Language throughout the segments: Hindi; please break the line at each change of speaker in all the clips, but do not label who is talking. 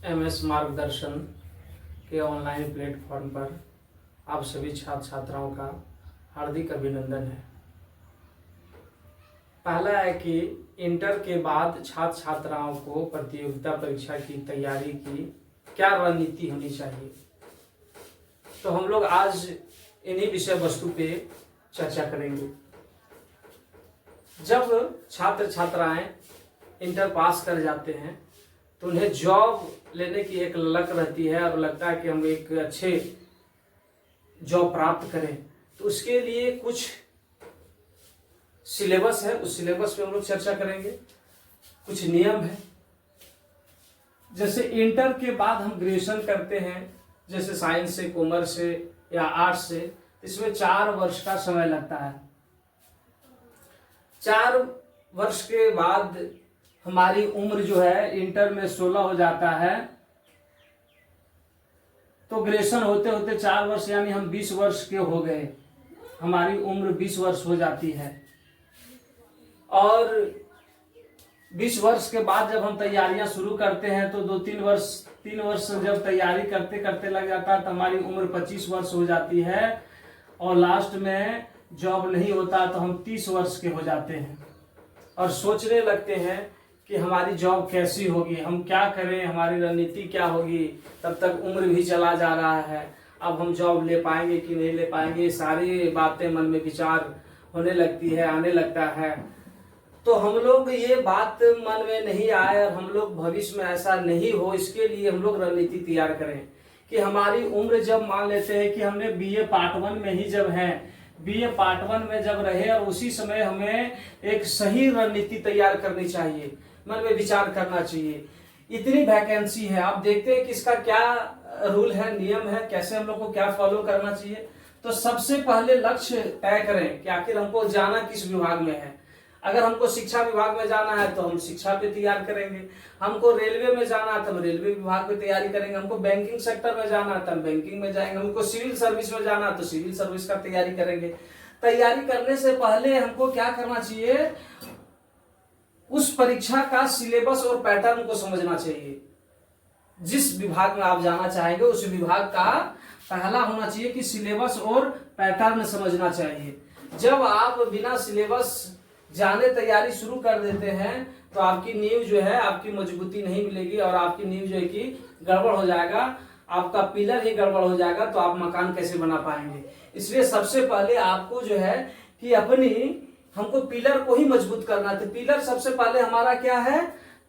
एमएस मार्गदर्शन के ऑनलाइन प्लेटफॉर्म पर आप सभी छात्र छात्राओं का हार्दिक अभिनंदन है। पहला है कि इंटर के बाद छात्र छात्राओं को प्रतियोगिता परीक्षा की तैयारी की क्या रणनीति होनी चाहिए। तो हम लोग आज इन्हीं विषय वस्तु पे चर्चा करेंगे। जब छात्र छात्राएं इंटर पास कर जाते हैं तो उन्हें जॉब लेने की एक ललक रहती है और लगता है कि हम एक अच्छे जॉब प्राप्त करें। तो उसके लिए कुछ सिलेबस है, उस सिलेबस पे हम लोग चर्चा करेंगे। कुछ नियम है, जैसे इंटर के बाद हम ग्रेजुएशन करते हैं, जैसे साइंस से, कॉमर्स से या आर्ट्स से, इसमें 4 वर्ष का समय लगता है। 4 वर्ष के बाद हमारी उम्र जो है इंटर में 16 हो जाता है, तो ग्रेजुएशन होते होते 4 वर्ष यानी हम 20 वर्ष के हो गए, हमारी उम्र 20 वर्ष हो जाती है। और 20 वर्ष के बाद जब हम तैयारियां शुरू करते हैं तो 3 वर्ष जब तैयारी करते करते लग जाता है तो हमारी उम्र 25 वर्ष हो जाती है और लास्ट में जॉब नहीं होता तो हम 30 वर्ष के हो जाते हैं और सोचने लगते हैं कि हमारी जॉब कैसी होगी, हम क्या करें, हमारी रणनीति क्या होगी। तब तक उम्र भी चला जा रहा है, अब हम जॉब ले पाएंगे कि नहीं ले पाएंगे, सारी बातें मन में विचार होने लगती है, आने लगता है। तो हम लोग ये बात मन में नहीं आए और हम लोग भविष्य में ऐसा नहीं हो, इसके लिए हम लोग रणनीति तैयार करें कि हमारी उम्र जब मान लेते हैं कि हमने बीए पार्ट 1 में ही जब है, बीए पार्ट 1 में जब रहे और उसी समय हमें एक सही रणनीति तैयार करनी चाहिए, मन में विचार करना चाहिए। इतनी वैकेंसी है, आप देखते हैं कि इसका क्या रूल है, नियम है, कैसे हम लोग को क्या फॉलो करना चाहिए। तो सबसे पहले लक्ष्य तय करें कि आखिर हमको जाना किस विभाग में है। अगर हमको शिक्षा विभाग में जाना है तो हम शिक्षा पे तैयार करेंगे, हमको रेलवे में जाना है तो हम रेलवे विभाग पे तैयारी करेंगे, हमको बैंकिंग सेक्टर में जाना है तो हम बैंकिंग में जाएंगे, हमको सिविल सर्विस में जाना है तो सिविल सर्विस का तैयारी करेंगे। तैयारी करने से पहले हमको क्या करना चाहिए, उस परीक्षा का सिलेबस और पैटर्न को समझना चाहिए। जिस विभाग में आप जाना चाहेंगे उस विभाग का पहला होना चाहिए कि सिलेबस और पैटर्न समझना चाहिए। जब आप बिना सिलेबस जाने तैयारी शुरू कर देते हैं तो आपकी नींव जो है, आपकी मजबूती नहीं मिलेगी और आपकी नींव जो है कि गड़बड़ हो जाएगा, आपका पिलर ही गड़बड़ हो जाएगा, तो आप मकान कैसे बना पाएंगे। इसलिए सबसे पहले आपको जो है कि हमको पिलर को ही मजबूत करना है। तो पिलर सबसे पहले हमारा क्या है,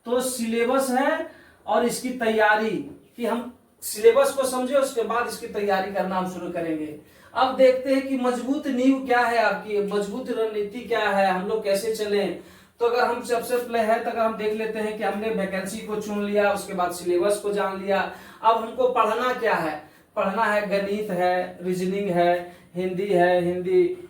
तो सिलेबस है और इसकी तैयारी, कि हम सिलेबस को समझे उसके बाद इसकी तैयारी करना हम शुरू करेंगे। अब देखते हैं कि मजबूत नींव क्या है आपकी, मजबूत रणनीति क्या है, हम लोग कैसे चलें। तो अगर हम सबसे पहले है तो अगर हम देख लेते हैं कि हमने वैकेंसी को चुन लिया, उसके बाद सिलेबस को जान लिया, अब हमको पढ़ना क्या है। पढ़ना है गणित है, रीजनिंग है, हिंदी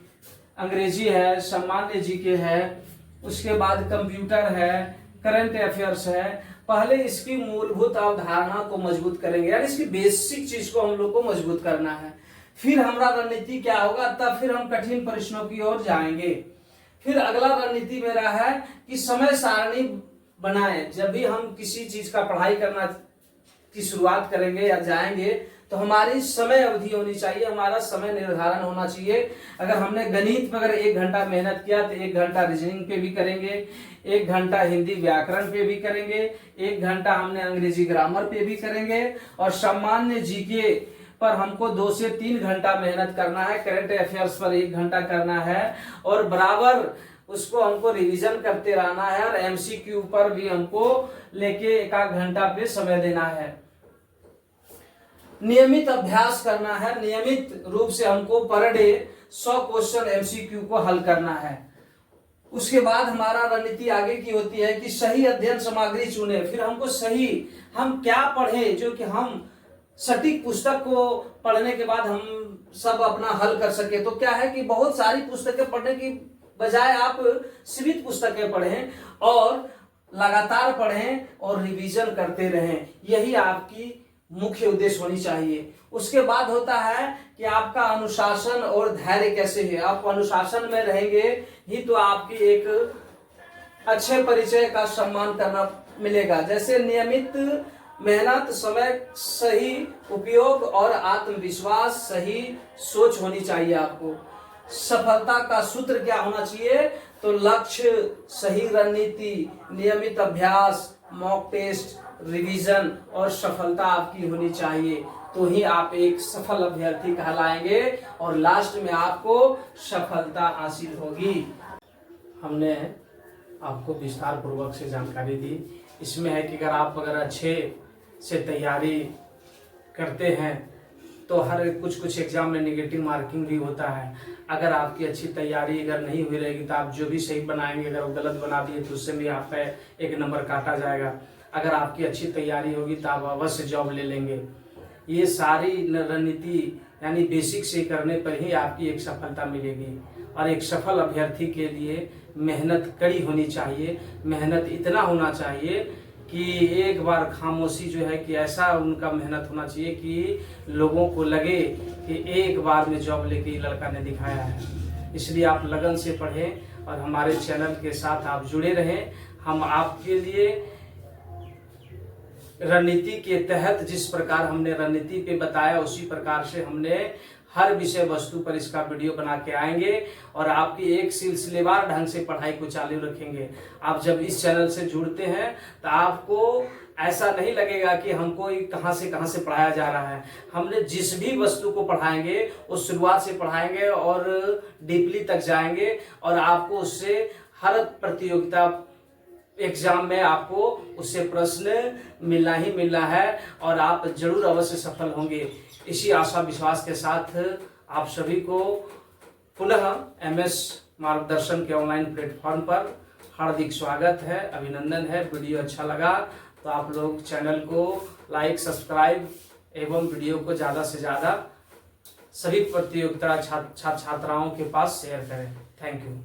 अंग्रेजी है, सामान्य जीके है, उसके बाद कंप्यूटर है, करंट अफेयर्स है। पहले इसकी मूलभूत अवधारणा को मजबूत करेंगे, यानी इसकी बेसिक चीज को हम लोग को मजबूत करना है। फिर हमारा रणनीति क्या होगा, तब फिर हम कठिन प्रश्नों की ओर जाएंगे। फिर अगला रणनीति मेरा है कि समय सारणी बनाएं। जब भी हम किसी चीज का पढ़ाई करना की शुरुआत करेंगे या जाएंगे तो हमारी समय अवधि होनी चाहिए, हमारा समय निर्धारण होना चाहिए। अगर हमने गणित पर अगर 1 घंटा मेहनत किया तो 1 घंटा रीजनिंग पे भी करेंगे, 1 घंटा हिंदी व्याकरण पे भी करेंगे, 1 घंटा हमने अंग्रेजी ग्रामर पे भी करेंगे और सामान्य जीके पर हमको 2 से 3 घंटा मेहनत करना है, करंट अफेयर्स पर 1 घंटा करना है और बराबर उसको हमको रिवीजन करते रहना है और एमसीक्यू पर भी हमको लेके 1 घंटा पे समय देना है। नियमित अभ्यास करना है, नियमित रूप से हमको पर डे 100 क्वेश्चन एमसीक्यू को हल करना है। उसके बाद हमारा रणनीति आगे की होती है कि सही अध्ययन सामग्री चुने। फिर हमको सही हम क्या पढ़े जो कि हम सटीक पुस्तक को पढ़ने के बाद हम सब अपना हल कर सके। तो क्या है कि बहुत सारी पुस्तकें पढ़ने की बजाय आप सीमित पुस्तकें पढ़ें और लगातार पढ़ें और रिवीजन करते रहें, यही आपकी मुख्य उद्देश्य होनी चाहिए। उसके बाद होता है कि आपका अनुशासन और धैर्य कैसे है। आप अनुशासन में रहेंगे ही तो आपकी एक अच्छे परिचय का सम्मान करना मिलेगा। जैसे नियमित मेहनत, समय, सही उपयोग और आत्मविश्वास, सही सोच होनी चाहिए आपको। सफलता का सूत्र क्या होना चाहिए? तो लक्ष्य, सही रणनीति, नियमित अभ्यास, मॉक टेस्ट, रिवीजन और सफलता आपकी होनी चाहिए। तो ही आप एक सफल अभ्यर्थी कहलाएंगे और लास्ट में आपको सफलता हासिल होगी। हमने आपको विस्तार पूर्वक से जानकारी दी। इसमें है कि अगर अच्छे से तैयारी करते हैं तो हर कुछ एग्जाम में नेगेटिव मार्किंग भी होता है। अगर आपकी अच्छी तैयारी अगर नहीं हुई रहेगी तो आप जो भी सही बनाएंगे, अगर वो गलत बना दिए तो उससे भी आपका 1 नंबर काटा जाएगा। अगर आपकी अच्छी तैयारी होगी तो आप अवश्य जॉब ले लेंगे। ये सारी रणनीति यानी बेसिक से करने पर ही आपकी एक सफलता मिलेगी। और एक सफल अभ्यर्थी के लिए मेहनत कड़ी होनी चाहिए। मेहनत इतना होना चाहिए कि एक बार खामोशी जो है कि ऐसा उनका मेहनत होना चाहिए कि लोगों को लगे कि एक बार में जॉब लेके लड़का ने दिखाया है। इसलिए आप लगन से पढ़ें और हमारे चैनल के साथ आप जुड़े रहें। हम आपके लिए रणनीति के तहत जिस प्रकार हमने रणनीति पे बताया उसी प्रकार से हमने हर विषय वस्तु पर इसका वीडियो बना के आएंगे और आपकी एक सिलसिलेवार ढंग से पढ़ाई को चालू रखेंगे। आप जब इस चैनल से जुड़ते हैं तो आपको ऐसा नहीं लगेगा कि हमको कहाँ से पढ़ाया जा रहा है। हमने जिस भी वस्तु को पढ़ाएंगे वो शुरुआत से पढ़ाएंगे और डीपली तक जाएंगे और आपको उससे हर प्रतियोगिता एग्जाम में आपको उससे प्रश्न मिलना ही मिलना है और आप जरूर अवश्य सफल होंगे। इसी आशा विश्वास के साथ आप सभी को पुनः MS मार्गदर्शन के ऑनलाइन प्लेटफॉर्म पर हार्दिक स्वागत है, अभिनंदन है। वीडियो अच्छा लगा तो आप लोग चैनल को लाइक, सब्सक्राइब एवं वीडियो को ज़्यादा से ज़्यादा सभी प्रतियोगिता छात्राओं के पास शेयर करें। Thank you.